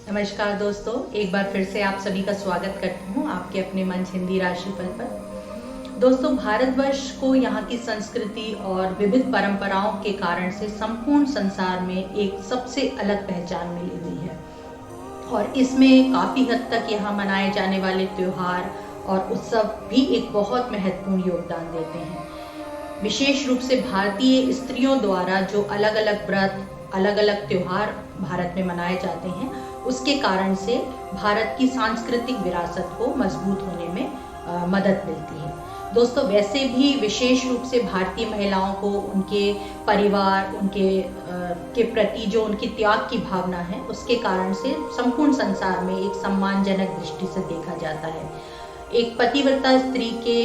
नमस्कार दोस्तों, एक बार फिर से आप सभी का स्वागत करती हूँ आपके अपने मंच हिंदी राशिफल पर। दोस्तों, भारतवर्ष को यहाँ की संस्कृति और विविध परंपराओं के कारण से संपूर्ण संसार में एक सबसे अलग पहचान मिली हुई है और इसमें काफ़ी हद तक यहाँ मनाए जाने वाले त्योहार और उत्सव भी एक बहुत महत्वपूर्ण योगदान देते हैं। विशेष रूप से भारतीय स्त्रियों द्वारा जो अलग अलग व्रत, अलग अलग त्योहार भारत में मनाए जाते हैं, उसके कारण से भारत की सांस्कृतिक विरासत को मजबूत होने में मदद मिलती है। दोस्तों, वैसे भी विशेष रूप से भारतीय महिलाओं को उनके परिवार, के प्रति जो उनकी त्याग की भावना है, उसके कारण से संपूर्ण संसार में एक सम्मानजनक दृष्टि से देखा जाता है। एक पतिव्रता स्त्री के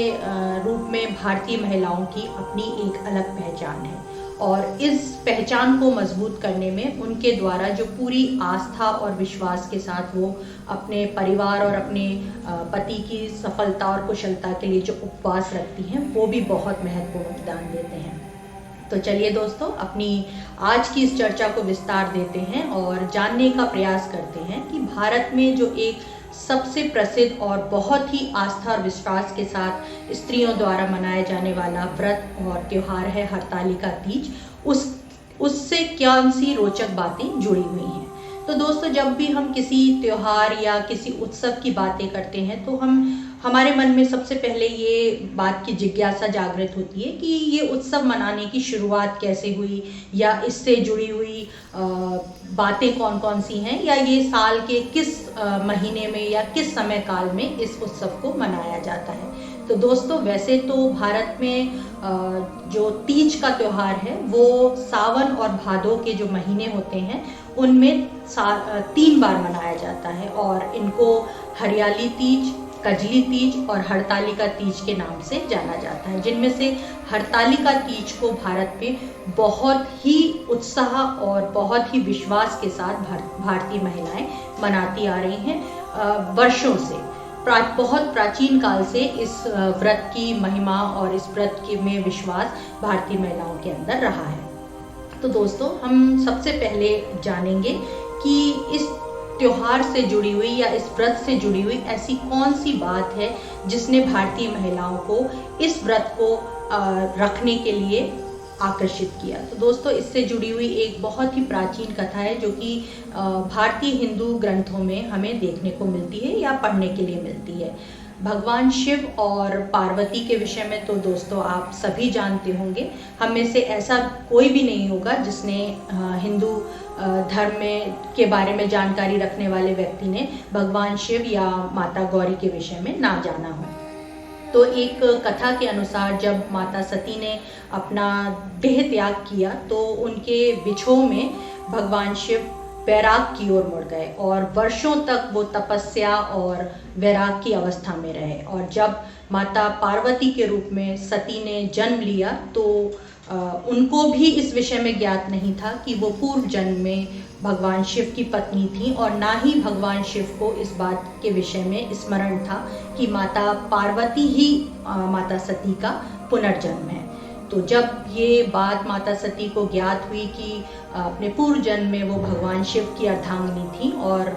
रूप में भारतीय महिलाओं की अपनी एक अलग पहचान है और इस पहचान को मजबूत करने में उनके द्वारा जो पूरी आस्था और विश्वास के साथ वो अपने परिवार और अपने पति की सफलता और कुशलता के लिए जो उपवास रखती हैं, वो भी बहुत महत्वपूर्ण योगदान देते हैं। तो चलिए दोस्तों, अपनी आज की इस चर्चा को विस्तार देते हैं और जानने का प्रयास करते हैं कि भारत में जो एक सबसे प्रसिद्ध और बहुत ही आस्था और विश्वास के साथ स्त्रियों द्वारा मनाया जाने वाला व्रत और त्योहार है हरतालिका तीज, उससे कौन सी रोचक बातें जुड़ी हुई हैं। तो दोस्तों, जब भी हम किसी त्योहार या किसी उत्सव की बातें करते हैं तो हमारे मन में सबसे पहले ये बात की जिज्ञासा जागृत होती है कि ये उत्सव मनाने की शुरुआत कैसे हुई या इससे जुड़ी हुई बातें कौन कौन सी हैं, या ये साल के किस महीने में या किस समय काल में इस उत्सव को मनाया जाता है। तो दोस्तों, वैसे तो भारत में जो तीज का त्यौहार है वो सावन और भादो के जो महीने होते हैं उनमें 3 बार मनाया जाता है और इनको हरियाली तीज, कजली तीज और हरतालिका तीज के नाम से जाना जाता है, जिनमें से हरतालिका तीज को भारत में बहुत ही उत्साह और बहुत ही विश्वास के साथ भारतीय महिलाएं मनाती आ रही हैं वर्षों से। बहुत प्राचीन काल से इस व्रत की महिमा और इस व्रत में विश्वास भारतीय महिलाओं के अंदर रहा है। तो दोस्तों, हम सबसे पहले जानेंगे कि इस त्योहार से जुड़ी हुई या इस व्रत से जुड़ी हुई ऐसी कौन सी बात है जिसने भारतीय महिलाओं को इस व्रत को रखने के लिए आकर्षित किया। तो दोस्तों, इससे जुड़ी हुई एक बहुत ही प्राचीन कथा है जो कि भारतीय हिंदू ग्रंथों में हमें देखने को मिलती है या पढ़ने के लिए मिलती है। भगवान शिव और पार्वती के विषय में तो दोस्तों आप सभी जानते होंगे। हम में से ऐसा कोई भी नहीं होगा जिसने हिंदू धर्म में के बारे में जानकारी रखने वाले व्यक्ति ने भगवान शिव या माता गौरी के विषय में ना जाना हो। तो एक कथा के अनुसार जब माता सती ने अपना देह त्याग किया तो उनके विछोह में भगवान शिव वैराग की ओर मुड़ गए और वर्षों तक वो तपस्या और वैराग की अवस्था में रहे। और जब माता पार्वती के रूप में सती ने जन्म लिया तो उनको भी इस विषय में ज्ञात नहीं था कि वो पूर्व जन्म में भगवान शिव की पत्नी थी और ना ही भगवान शिव को इस बात के विषय में स्मरण था कि माता पार्वती ही माता सती का पुनर्जन्म है। तो जब ये बात माता सती को ज्ञात हुई कि अपने पूर्व जन्म में वो भगवान शिव की अर्धांगिनी थी और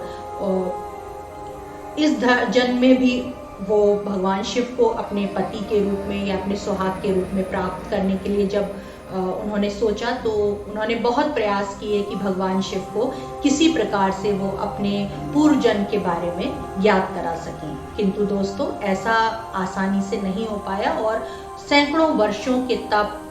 इस जन्म में भी वो भगवान शिव को अपने पति के रूप में या अपने सुहाग के रूप में प्राप्त करने के लिए जब उन्होंने सोचा तो उन्होंने बहुत प्रयास किए कि भगवान शिव को किसी प्रकार से वो अपने पूर्व जन्म के बारे में याद करा सकें। किंतु दोस्तों, ऐसा आसानी से नहीं हो पाया और सैकड़ों वर्षों के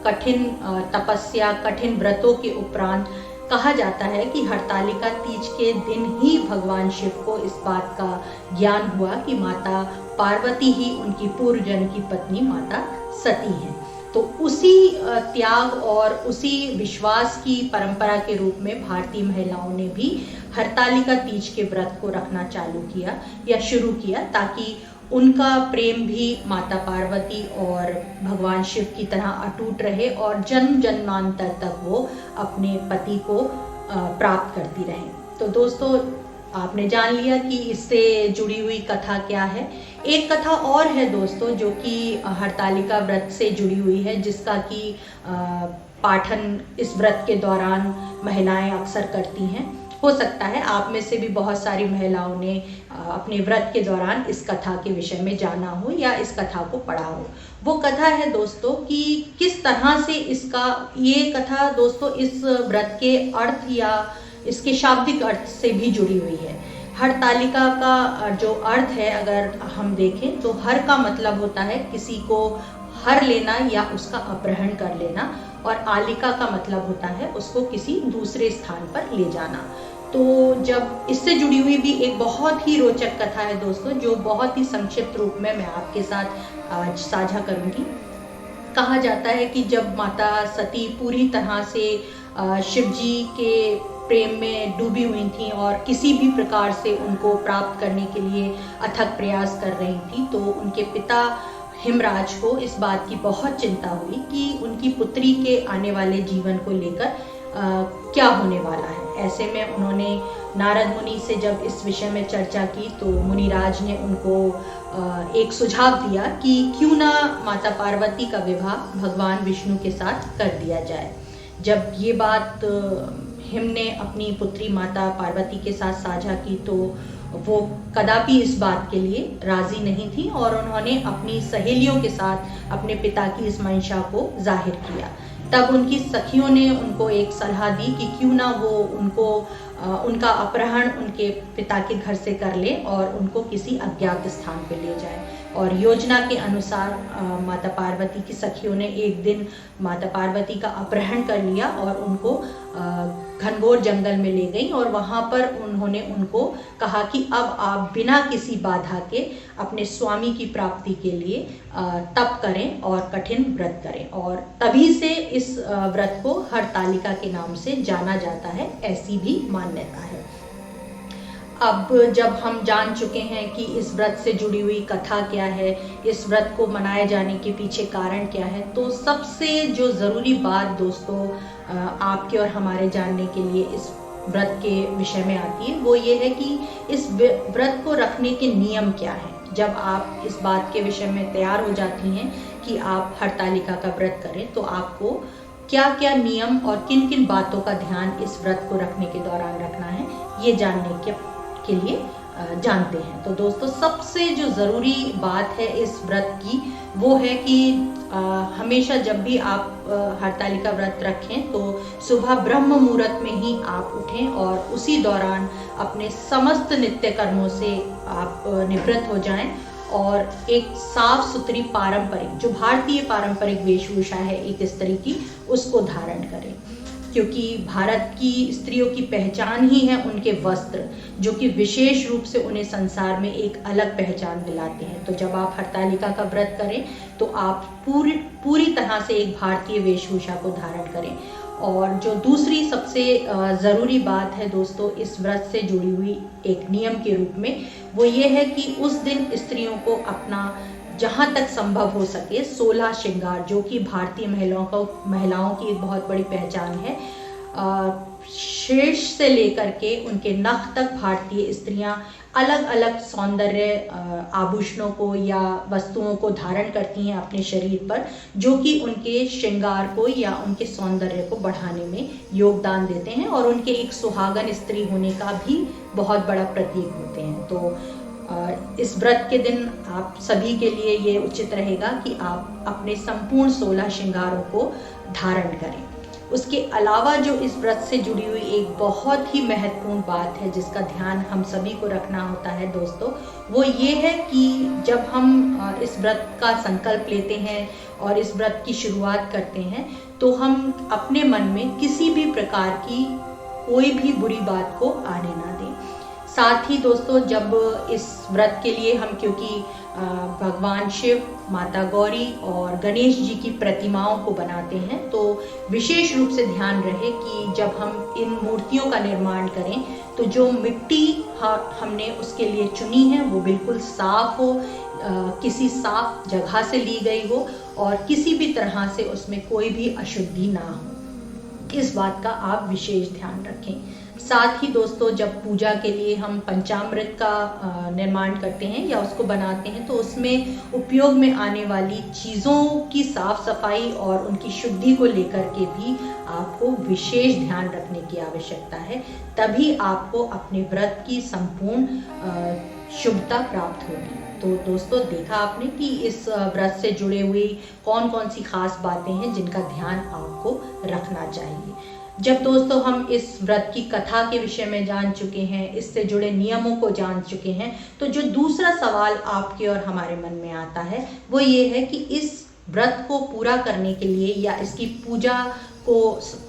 कठिन तपस्या, कठिन व्रतों के उपरांत कहा जाता है कि हरतालिका तीज के दिन ही भगवान शिव को इस बात का ज्ञान हुआ कि माता पार्वती ही उनकी पूर्व जन्म की पत्नी माता सती है। तो उसी त्याग और उसी विश्वास की परंपरा के रूप में भारतीय महिलाओं ने भी हरतालिका तीज के व्रत को रखना चालू किया या शुरू किया, ताकि उनका प्रेम भी माता पार्वती और भगवान शिव की तरह अटूट रहे और जन्म जन्मांतर तक वो अपने पति को प्राप्त करती रहे। तो दोस्तों, आपने जान लिया कि इससे जुड़ी हुई कथा क्या है। एक कथा और है दोस्तों जो कि हरतालिका व्रत से जुड़ी हुई है, जिसका कि पाठन इस व्रत के दौरान महिलाएं अक्सर करती हैं। हो सकता है आप में से भी बहुत सारी महिलाओं ने अपने व्रत के दौरान इस कथा के विषय में जाना हो या इस कथा को पढ़ा हो। वो कथा है दोस्तों कि किस तरह से ये कथा दोस्तों इस व्रत के अर्थ या इसके शाब्दिक अर्थ से भी जुड़ी हुई है। हरतालिका का जो अर्थ है अगर हम देखें तो हर का मतलब होता है किसी को हर लेना या उसका अपहरण कर लेना, और आलिका का मतलब होता है उसको किसी दूसरे स्थान पर ले जाना। तो जब इससे जुड़ी हुई भी एक बहुत ही रोचक कथा है दोस्तों, जो बहुत ही संक्षिप्त रूप में मैं आपके साथ आज साझा करूंगी। कहा जाता है कि जब माता सती पूरी तरह से शिव जी के प्रेम में डूबी हुई थी और किसी भी प्रकार से उनको प्राप्त करने के लिए अथक प्रयास कर रही थी, तो उनके पिता हिमराज को इस बात की बहुत चिंता हुई कि उनकी पुत्री के आने वाले जीवन को लेकर क्या होने वाला है। ऐसे में उन्होंने नारद मुनि से जब इस विषय में चर्चा की तो मुनिराज ने उनको एक सुझाव दिया कि क्यों ना माता पार्वती का विवाह भगवान विष्णु के साथ कर दिया जाए। जब ये बात हिम ने अपनी पुत्री माता पार्वती के साथ साझा की तो वो कदापि इस बात के लिए राजी नहीं थी और उन्होंने अपनी सहेलियों के साथ अपने पिता की इस मंशा को जाहिर किया। तब उनकी सखियों ने उनको एक सलाह दी कि क्यों ना वो उनका अपहरण उनके पिता के घर से कर ले और उनको किसी अज्ञात स्थान पर ले जाए। और योजना के अनुसार माता पार्वती की सखियों ने एक दिन माता पार्वती का अपहरण कर लिया और उनको घनघोर जंगल में ले गई और वहाँ पर उन्होंने उनको कहा कि अब आप बिना किसी बाधा के अपने स्वामी की प्राप्ति के लिए तप करें और कठिन व्रत करें। और तभी से इस व्रत को हरतालिका के नाम से जाना जाता है, ऐसी भी मान्यता है। अब जब हम जान चुके हैं कि इस व्रत से जुड़ी हुई कथा क्या है, इस व्रत को मनाए जाने के पीछे कारण क्या है, तो सबसे जो ज़रूरी बात दोस्तों आपके और हमारे जानने के लिए इस व्रत के विषय में आती है, वो ये है कि इस व्रत को रखने के नियम क्या हैं। जब आप इस बात के विषय में तैयार हो जाती हैं कि आप हरतालिका का व्रत करें, तो आपको क्या क्या नियम और किन किन बातों का ध्यान इस व्रत को रखने के दौरान रखना है, ये जानने के लिए जानते हैं। तो दोस्तों सबसे जो ज़रूरी बात है इस व्रत की वो है कि हमेशा जब भी आप हरतालिका व्रत रखें तो सुबह ब्रह्म मुहूर्त में ही आप उठें और उसी दौरान अपने समस्त नित्य कर्मों से आप निवृत्त हो जाएं और एक साफ सुथरी पारंपरिक जो भारतीय पारंपरिक वेशभूषा है एक स्त्री की, उसको धारण करें। क्योंकि भारत की स्त्रियों की पहचान ही है उनके वस्त्र, जो कि विशेष रूप से उन्हें संसार में एक अलग पहचान दिलाते हैं। तो जब आप हरतालिका का व्रत करें तो आप पूरी तरह से एक भारतीय वेशभूषा को धारण करें। और जो दूसरी सबसे ज़रूरी बात है दोस्तों इस व्रत से जुड़ी हुई एक नियम के रूप में, वो ये है कि उस दिन स्त्रियों को अपना जहाँ तक संभव हो सके 16 श्रृंगार, जो कि भारतीय महिलाओं की एक बहुत बड़ी पहचान है, शीर्ष से लेकर के उनके नख तक भारतीय स्त्रियां अलग अलग सौंदर्य आभूषणों को या वस्तुओं को धारण करती हैं अपने शरीर पर, जो कि उनके श्रृंगार को या उनके सौंदर्य को बढ़ाने में योगदान देते हैं और उनके एक सुहागन स्त्री होने का भी बहुत बड़ा प्रतीक होते हैं। तो इस व्रत के दिन आप सभी के लिए ये उचित रहेगा कि आप अपने संपूर्ण 16 श्रृंगारों को धारण करें। उसके अलावा जो इस व्रत से जुड़ी हुई एक बहुत ही महत्वपूर्ण बात है जिसका ध्यान हम सभी को रखना होता है दोस्तों, वो ये है कि जब हम इस व्रत का संकल्प लेते हैं और इस व्रत की शुरुआत करते हैं तो हम अपने मन में किसी भी प्रकार की कोई भी बुरी बात को आने ना दें। साथ ही दोस्तों जब इस व्रत के लिए हम क्योंकि भगवान शिव, माता गौरी और गणेश जी की प्रतिमाओं को बनाते हैं, तो विशेष रूप से ध्यान रहे कि जब हम इन मूर्तियों का निर्माण करें तो जो मिट्टी हमने उसके लिए चुनी है वो बिल्कुल साफ हो, किसी साफ जगह से ली गई हो और किसी भी तरह से उसमें कोई भी अशुद्धि ना हो। इस बात का आप विशेष ध्यान रखें। साथ ही दोस्तों जब पूजा के लिए हम पंचामृत का निर्माण करते हैं या उसको बनाते हैं तो उसमें उपयोग में आने वाली चीज़ों की साफ सफाई और उनकी शुद्धि को लेकर के भी आपको विशेष ध्यान रखने की आवश्यकता है। तभी आपको अपने व्रत की संपूर्ण शुभता प्राप्त होगी। तो दोस्तों देखा आपने कि इस व्रत से जुड़े हुए कौन कौन सी खास बातें हैं जिनका ध्यान आपको रखना चाहिए। जब दोस्तों हम इस व्रत की कथा के विषय में जान चुके हैं, इससे जुड़े नियमों को जान चुके हैं, तो जो दूसरा सवाल आपके और हमारे मन में आता है वो ये है कि इस व्रत को पूरा करने के लिए या इसकी पूजा को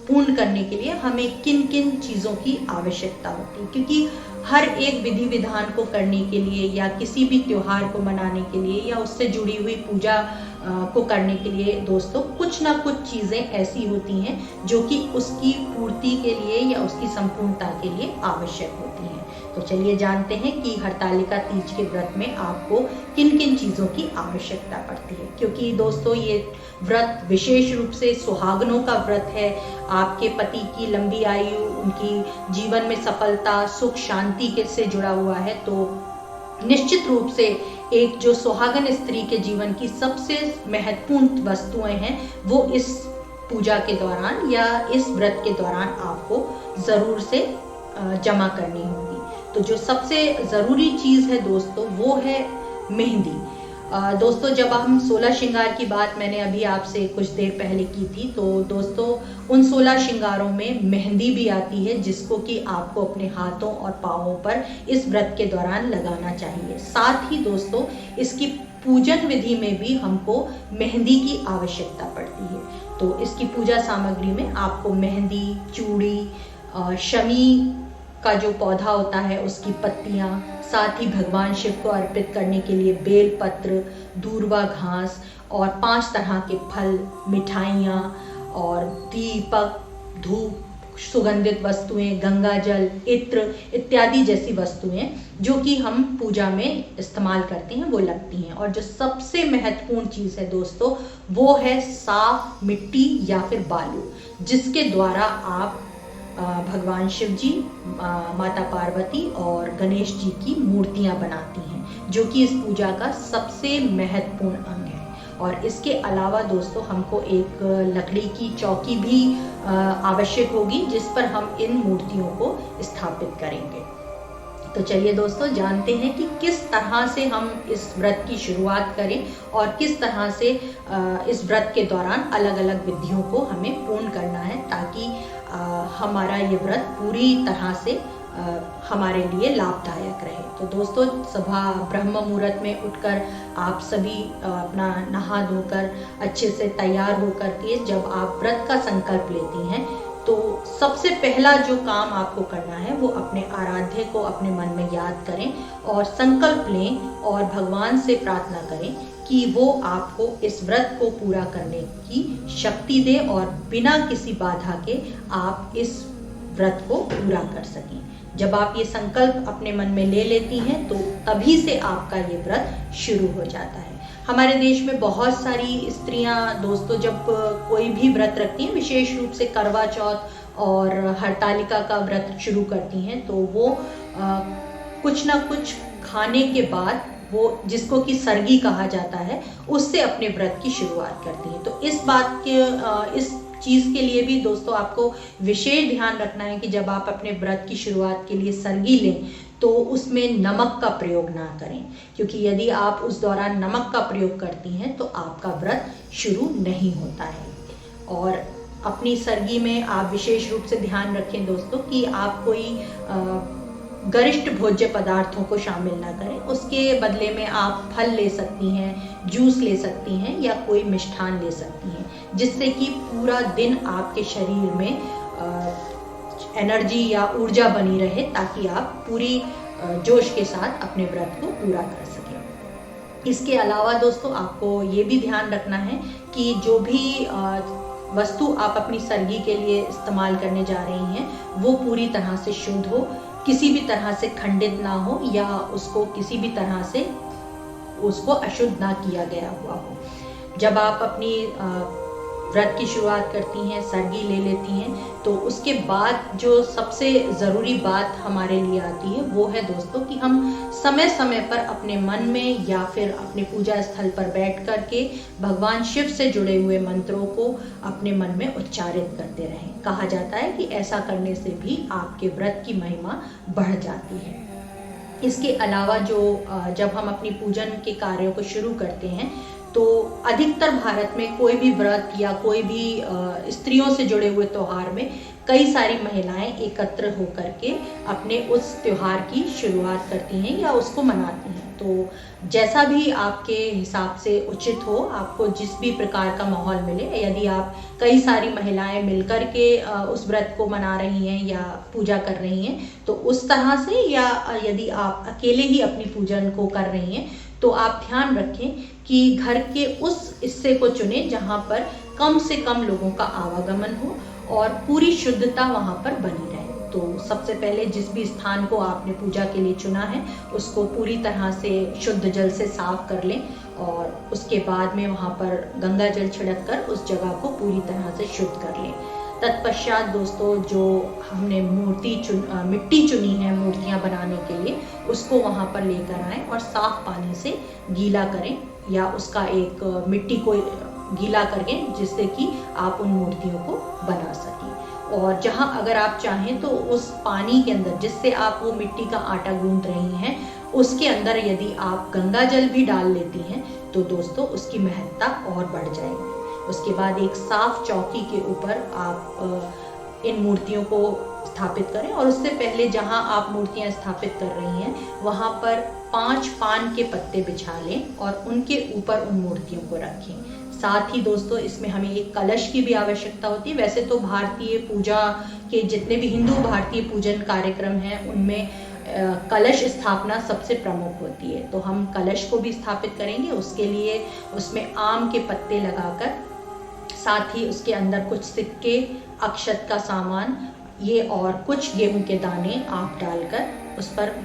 पूर्ण करने के लिए हमें किन किन चीज़ों की आवश्यकता होती है। क्योंकि हर एक विधि विधान को करने के लिए या किसी भी त्योहार को मनाने के लिए या उससे जुड़ी हुई पूजा को करने के लिए दोस्तों कुछ ना कुछ चीज़ें ऐसी होती हैं जो कि उसकी पूर्ति के लिए या उसकी संपूर्णता के लिए आवश्यक होती हैं। तो चलिए जानते हैं कि हरतालिका तीज के व्रत में आपको किन किन चीज़ों की आवश्यकता पड़ती है। क्योंकि दोस्तों ये व्रत विशेष रूप से सुहागनों का व्रत है। आपके पति की लंबी आयु, उनकी जीवन में सफलता, सुख शांति के से जुड़ा हुआ है। तो निश्चित रूप से एक जो सुहागन स्त्री के जीवन की सबसे महत्वपूर्ण वस्तुएं हैं वो इस पूजा के दौरान या इस व्रत के दौरान आपको ज़रूर से जमा करनी होगी। तो जो सबसे ज़रूरी चीज़ है दोस्तों वो है मेहंदी। दोस्तों जब हम 16 श्रृंगार की बात मैंने अभी आपसे कुछ देर पहले की थी, तो दोस्तों उन 16 श्रृंगारों में मेहंदी भी आती है जिसको कि आपको अपने हाथों और पाँवों पर इस व्रत के दौरान लगाना चाहिए। साथ ही दोस्तों इसकी पूजन विधि में भी हमको मेहंदी की आवश्यकता पड़ती है। तो इसकी पूजा सामग्री में आपको मेहंदी, चूड़ी, शमी का जो पौधा होता है उसकी पत्तियाँ, साथ ही भगवान शिव को अर्पित करने के लिए बेलपत्र, दूर्वा घास और 5 तरह के फल, मिठाइयाँ और दीपक, धूप, सुगंधित वस्तुएं, गंगा जल, इत्र इत्यादि जैसी वस्तुएं जो कि हम पूजा में इस्तेमाल करते हैं वो लगती हैं। और जो सबसे महत्वपूर्ण चीज़ है दोस्तों वो है साफ मिट्टी या फिर बालू, जिसके द्वारा आप भगवान शिव जी, माता पार्वती और गणेश जी की मूर्तियां बनाती हैं, जो कि इस पूजा का सबसे महत्वपूर्ण अंग है। और इसके अलावा दोस्तों हमको एक लकड़ी की चौकी भी आवश्यक होगी जिस पर हम इन मूर्तियों को स्थापित करेंगे। तो चलिए दोस्तों जानते हैं कि किस तरह से हम इस व्रत की शुरुआत करें और किस तरह से इस व्रत के दौरान अलग अलग विधियों को हमें पूर्ण करना है ताकि हमारा ये व्रत पूरी तरह से हमारे लिए लाभदायक रहे। तो दोस्तों सुबह ब्रह्म मुहूर्त में उठकर आप सभी अपना नहा धोकर अच्छे से तैयार होकर के जब आप व्रत का संकल्प लेती हैं तो सबसे पहला जो काम आपको करना है वो अपने आराध्य को अपने मन में याद करें और संकल्प लें और भगवान से प्रार्थना करें कि वो आपको इस व्रत को पूरा करने की शक्ति दे और बिना किसी बाधा के आप इस व्रत को पूरा कर सकें। जब आप ये संकल्प अपने मन में ले लेती हैं तो तभी से आपका ये व्रत शुरू हो जाता है। हमारे देश में बहुत सारी स्त्रियां दोस्तों जब कोई भी व्रत रखती हैं, विशेष रूप से करवा चौथ और हरतालिका का व्रत शुरू करती हैं, तो वो कुछ ना कुछ खाने के बाद वो जिसको कि सरगी कहा जाता है उससे अपने व्रत की शुरुआत करती है। तो इस बात के इस चीज़ के लिए भी दोस्तों आपको विशेष ध्यान रखना है कि जब आप अपने व्रत की शुरुआत के लिए सरगी लें तो उसमें नमक का प्रयोग ना करें, क्योंकि यदि आप उस दौरान नमक का प्रयोग करती हैं तो आपका व्रत शुरू नहीं होता है। और अपनी सरगी में आप विशेष रूप से ध्यान रखें दोस्तों कि आप कोई गरिष्ठ भोज्य पदार्थों को शामिल ना करें। उसके बदले में आप फल ले सकती हैं, जूस ले सकती हैं या कोई मिष्ठान ले सकती हैं, जिससे कि पूरा दिन आपके शरीर में एनर्जी या ऊर्जा बनी रहे ताकि आप पूरी जोश के साथ अपने व्रत को पूरा कर सकें। इसके अलावा दोस्तों आपको ये भी ध्यान रखना है कि जो भी वस्तु आप अपनी सरगी के लिए इस्तेमाल करने जा रही हैं वो पूरी तरह से शुद्ध हो, किसी भी तरह से खंडित ना हो या उसको किसी भी तरह से उसको अशुद्ध ना किया गया हुआ हो। जब आप अपनी व्रत की शुरुआत करती हैं, सरगी ले लेती हैं। तो उसके बाद जो सबसे ज़रूरी बात हमारे लिए आती है वो है दोस्तों कि हम समय समय पर अपने मन में या फिर अपने पूजा स्थल पर बैठ कर के भगवान शिव से जुड़े हुए मंत्रों को अपने मन में उच्चारित करते रहें। कहा जाता है कि ऐसा करने से भी आपके व्रत की महिमा बढ़ जाती है। इसके अलावा जब हम अपनी पूजन के कार्यों को शुरू करते हैं तो अधिकतर भारत में कोई भी व्रत या कोई भी स्त्रियों से जुड़े हुए त्योहार में कई सारी महिलाएं एकत्र होकर के अपने उस त्योहार की शुरुआत करती हैं या उसको मनाती हैं। तो जैसा भी आपके हिसाब से उचित हो, आपको जिस भी प्रकार का माहौल मिले, यदि आप कई सारी महिलाएं मिलकर के उस व्रत को मना रही हैं या पूजा कर रही हैं तो उस तरह से, या यदि आप अकेले ही अपनी पूजन को कर रही हैं तो आप ध्यान रखें कि घर के उस हिस्से को चुनें जहाँ पर कम से कम लोगों का आवागमन हो और पूरी शुद्धता वहाँ पर बनी रहे। तो सबसे पहले जिस भी स्थान को आपने पूजा के लिए चुना है उसको पूरी तरह से शुद्ध जल से साफ कर लें और उसके बाद में वहाँ पर गंगा जल छिड़क कर उस जगह को पूरी तरह से शुद्ध कर लें। तत्पश्चात दोस्तों जो हमने मिट्टी चुनी है मूर्तियाँ बनाने के लिए, उसको वहाँ पर लेकर आएं और साफ पानी से गीला करें या उसका एक मिट्टी को गीला करें जिससे कि आप उन मूर्तियों को बना सकें। और जहाँ अगर आप चाहें तो उस पानी के अंदर जिससे आप वो मिट्टी का आटा गूंथ रही हैं उसके अंदर यदि आप गंगा जल भी डाल लेती हैं तो दोस्तों उसकी महत्ता और बढ़ जाएगी। उसके बाद एक साफ चौकी के ऊपर आप इन मूर्तियों को स्थापित करें और उससे पहले जहां आप मूर्तियां स्थापित कर रही हैं वहां पर 5 पान के पत्ते बिछा लें और उनके ऊपर उन मूर्तियों को रखें। साथ ही दोस्तों इसमें हमें एक कलश की भी आवश्यकता होती है। वैसे तो भारतीय पूजा के जितने भी हिंदू भारतीय पूजन कार्यक्रम हैं उनमें कलश स्थापना सबसे प्रमुख होती है, तो हम कलश को भी स्थापित करेंगे। उसके लिए उसमें आम के पत्ते लगाकर, साथ ही उसके अंदर कुछ सिक्के, अक्षत का सामान ये और कुछ गेहूं के दाने आप डालकर उस पर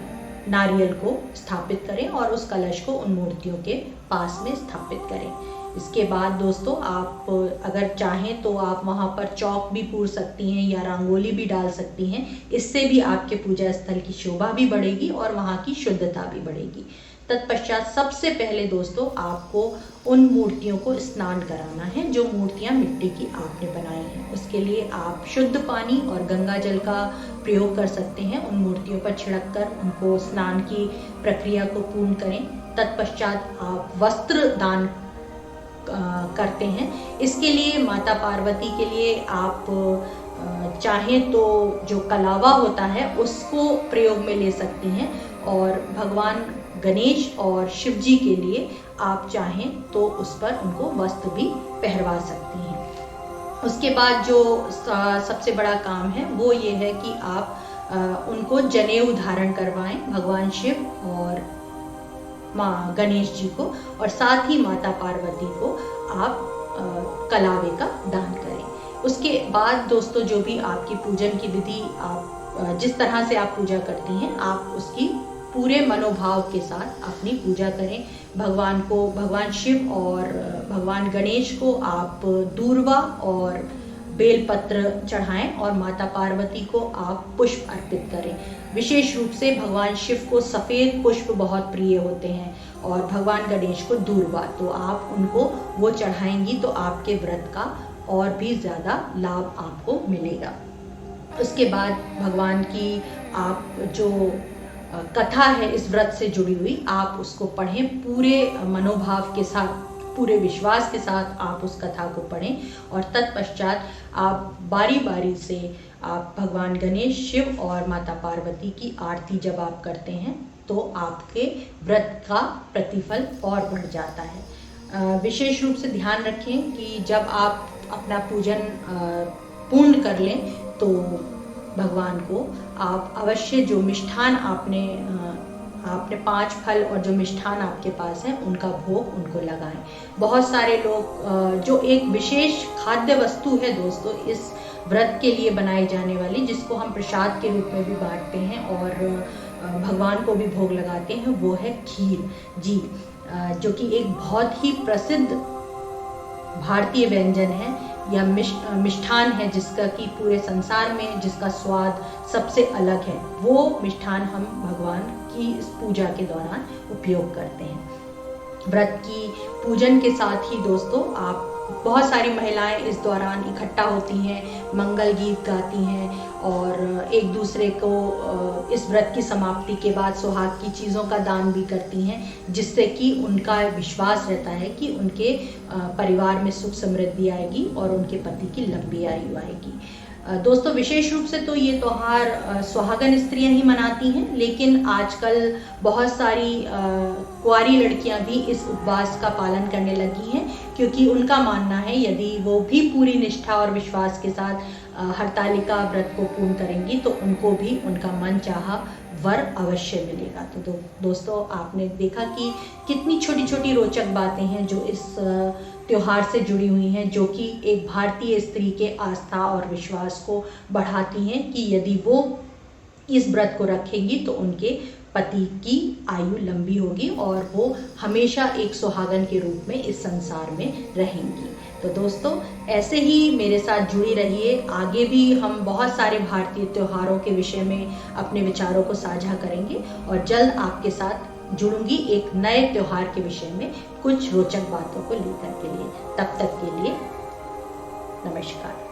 नारियल को स्थापित करें और उस कलश को उन मूर्तियों के पास में स्थापित करें। इसके बाद दोस्तों आप अगर चाहें तो आप वहाँ पर चौक भी पूर सकती हैं या रंगोली भी डाल सकती हैं। इससे भी आपके पूजा स्थल की शोभा भी बढ़ेगी और वहाँ की शुद्धता भी बढ़ेगी। तत्पश्चात सबसे पहले दोस्तों आपको उन मूर्तियों को स्नान कराना है जो मूर्तियाँ मिट्टी की आपने बनाई हैं। उसके लिए आप शुद्ध पानी और गंगा जल का प्रयोग कर सकते हैं। उन मूर्तियों पर छिड़क कर उनको स्नान की प्रक्रिया को पूर्ण करें। तत्पश्चात आप वस्त्र दान करते हैं। इसके लिए माता पार्वती के लिए आप चाहें तो जो कलावा होता है उसको प्रयोग में ले सकती हैं और भगवान गणेश और शिव जी के लिए आप चाहें तो उस पर उनको वस्त्र भी पहनवा सकती हैं। उसके बाद जो सबसे बड़ा काम है वो ये है कि आप उनको जनेऊ धारण करवाएं भगवान शिव और माँ गणेश जी को, और साथ ही माता पार्वती को आप कलावे का दान करें। उसके बाद दोस्तों जो भी आपकी पूजन की विधि, आप जिस तरह से आप पूजा करती हैं आप उसकी पूरे मनोभाव के साथ अपनी पूजा करें। भगवान शिव और भगवान गणेश को आप दूर्वा और बेलपत्र चढ़ाएं और माता पार्वती को आप पुष्प अर्पित करें। विशेष रूप से भगवान शिव को सफ़ेद पुष्प बहुत प्रिय होते हैं और भगवान गणेश को दूर्वा, तो आप उनको वो चढ़ाएंगी तो आपके व्रत का और भी ज़्यादा लाभ आपको मिलेगा। उसके बाद भगवान की आप जो कथा है इस व्रत से जुड़ी हुई आप उसको पढ़ें पूरे मनोभाव के साथ, पूरे विश्वास के साथ आप उस कथा को पढ़ें और तत्पश्चात आप बारी बारी से आप भगवान गणेश, शिव और माता पार्वती की आरती जब आप करते हैं तो आपके व्रत का प्रतिफल और बढ़ जाता है। विशेष रूप से ध्यान रखें कि जब आप अपना पूजन पूर्ण कर लें तो भगवान को आप अवश्य जो मिष्ठान आपने 5 फल और जो मिष्ठान आपके पास है उनका भोग उनको लगाएं। बहुत सारे लोग जो एक विशेष खाद्य वस्तु है दोस्तों इस व्रत के लिए बनाई जाने वाली, जिसको हम प्रसाद के रूप में भी बांटते हैं और भगवान को भी भोग लगाते हैं, वो है खीर जी, जो कि एक बहुत ही प्रसिद्ध भारतीय व्यंजन है। या मिष्ठान है जिसका कि पूरे संसार में जिसका स्वाद सबसे अलग है, वो मिष्ठान हम भगवान की इस पूजा के दौरान उपयोग करते हैं। व्रत की पूजन के साथ ही दोस्तों आप बहुत सारी महिलाएं इस दौरान इकट्ठा होती हैं, मंगल गीत गाती हैं और एक दूसरे को इस व्रत की समाप्ति के बाद सुहाग की चीज़ों का दान भी करती हैं, जिससे कि उनका विश्वास रहता है कि उनके परिवार में सुख समृद्धि आएगी और उनके पति की लंबी आयु आएगी। दोस्तों विशेष रूप से तो ये त्यौहार सुहागन स्त्रियां ही मनाती हैं, लेकिन आजकल बहुत सारी कुंवारी लड़कियां भी इस उपवास का पालन करने लगी हैं, क्योंकि उनका मानना है यदि वो भी पूरी निष्ठा और विश्वास के साथ हरतालिका व्रत को पूर्ण करेंगी तो उनको भी उनका मन चाहा वर अवश्य मिलेगा। तो दोस्तों आपने देखा कि कितनी छोटी छोटी रोचक बातें हैं जो इस त्योहार से जुड़ी हुई हैं, जो कि एक भारतीय स्त्री के आस्था और विश्वास को बढ़ाती हैं कि यदि वो इस व्रत को रखेंगी तो उनके पति की आयु लंबी होगी और वो हमेशा एक सुहागन के रूप में इस संसार में रहेंगी। तो दोस्तों ऐसे ही मेरे साथ जुड़ी रहिए, आगे भी हम बहुत सारे भारतीय त्योहारों के विषय में अपने विचारों को साझा करेंगे और जल्द आपके साथ जुड़ूंगी एक नए त्योहार के विषय में कुछ रोचक बातों को लेकर के लिए। तब तक के लिए नमस्कार।